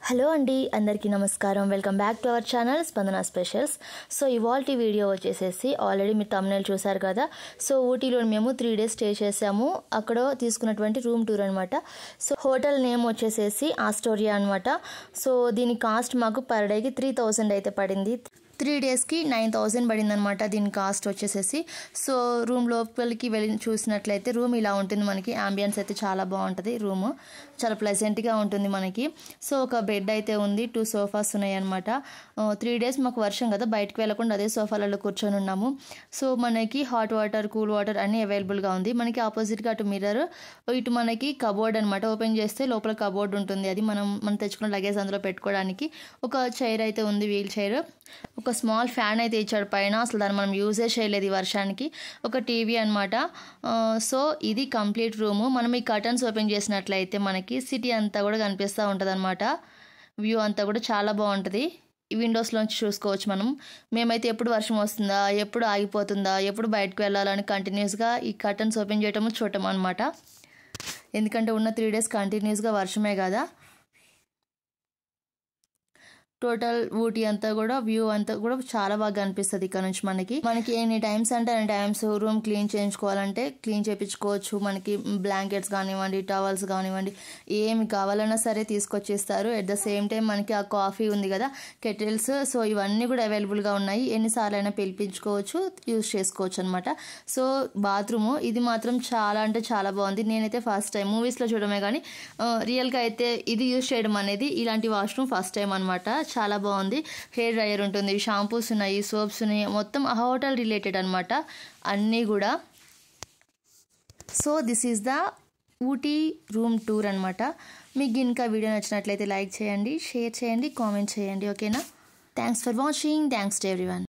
Hello అండి, అందరికీ నమస్కారం. Welcome back to our channel స్పందన స్పెషల్స్. సో ఇవాల్టి వీడియో వచ్చేసేసి ఆల్రెడీ మీరు థంబ్నెయిల్ చూసారు కదా. సో ఊటీలో మేము 3 days స్టే చేసాము. అక్కడ తీసుకున్నటువంటి రూమ్ టూర్ అనమాట. సో హోటల్ నేమ్ వచ్చేసేసి ఆస్టోరియా అనమాట. సో దీని కాస్ట్ మాకు పర్ డేకి 3000 అయితే పడింది. 3 daysకి 9000 పడింది అనమాట దీని కాస్ట్ వచ్చేసేసి. సో రూమ్ లోపలికి వెళ్ళి చూసినట్లయితే రూమ్ ఇలా ఉంటుంది. మనకి అంబియన్స్ అయితే చాలా బాగుంటుంది. రూమ్ చాలా ప్లెజెంట్గా ఉంటుంది మనకి. సో ఒక బెడ్ అయితే ఉంది, 2 sofas ఉన్నాయి అనమాట. 3 days మాకు వర్షం కదా, బయటకు వెళ్ళకుండా అదే సోఫాలలో కూర్చొని ఉన్నాము. సో మనకి హాట్ వాటర్, కూల్ వాటర్ అన్నీ అవైలబుల్గా ఉంది. మనకి ఆపోజిట్గా అటు మిర్రర్, ఇటు మనకి కబోర్డ్ అనమాట. ఓపెన్ చేస్తే లోపల కబోర్డ్ ఉంటుంది. అది మనం తెచ్చుకున్న లగేజ్ అందులో పెట్టుకోవడానికి. ఒక చైర్ అయితే ఉంది, వీల్ చైర్. ఒక స్మాల్ ఫ్యాన్ అయితే ఇచ్చాడు పైన. అసలు దాన్ని మనం యూజే చేయలేదు ఈ వర్షానికి. ఒక టీవీ అనమాట. సో ఇది కంప్లీట్ రూము. మనం ఈ కర్టన్స్ ఓపెన్ చేసినట్లయితే మనకి సిటీ అంతా కూడా కనిపిస్తూ ఉంటుంది అనమాట. వ్యూ అంతా కూడా చాలా బాగుంటుంది. ఈ విండోస్లోంచి చూసుకోవచ్చు మనం. మేమైతే ఎప్పుడు వర్షం వస్తుందా, ఎప్పుడు ఆగిపోతుందా, ఎప్పుడు బయటకు వెళ్ళాలని కంటిన్యూస్గా ఈ కర్టన్స్ ఓపెన్ చేయటము చూడటం అనమాట. ఎందుకంటే ఉన్న 3 days కంటిన్యూస్గా వర్షమే కదా. టోటల్ ఊటీ అంతా కూడా వ్యూ అంతా కూడా చాలా బాగా అనిపిస్తుంది ఇక్కడ నుంచి. మనకి ఎన్ని టైమ్స్ అంటే అన్ని టైమ్స్ రూమ్ క్లీన్ చేయించుకోవాలంటే క్లీన్ చేయించుకోవచ్చు. మనకి బ్లాంకెట్స్ కానివ్వండి, టవల్స్ కానివ్వండి, ఏమి కావాలన్నా సరే తీసుకొచ్చేస్తారు. ఎట్ ద సేమ్ టైం మనకి ఆ కాఫీ ఉంది కదా, కెటిల్స్, సో ఇవన్నీ కూడా అవైలబుల్గా ఉన్నాయి. ఎన్నిసార్లు అయినా పిలిపించుకోవచ్చు, యూజ్ చేసుకోవచ్చు అనమాట. సో బాత్రూము ఇది మాత్రం చాలా అంటే చాలా బాగుంది. నేనైతే ఫస్ట్ టైం మూవీస్లో చూడమే కానీ రియల్గా అయితే ఇది యూజ్ చేయడం అనేది, ఇలాంటి వాష్రూమ్ ఫస్ట్ టైం అనమాట. చాలా బాగుంది. హెయిర్ డ్రైయర్ ఉంటుంది, షాంపూస్ ఉన్నాయి, సోప్స్ ఉన్నాయి, మొత్తం హోటల్ రిలేటెడ్ అనమాట అన్నీ కూడా. So this is the Ooty room tour అనమాట. మీకు ఇంకా వీడియో నచ్చినట్లయితే లైక్ చేయండి, షేర్ చేయండి, కామెంట్ చేయండి. ఓకేనా? Thanks for watching. Thanks to everyone.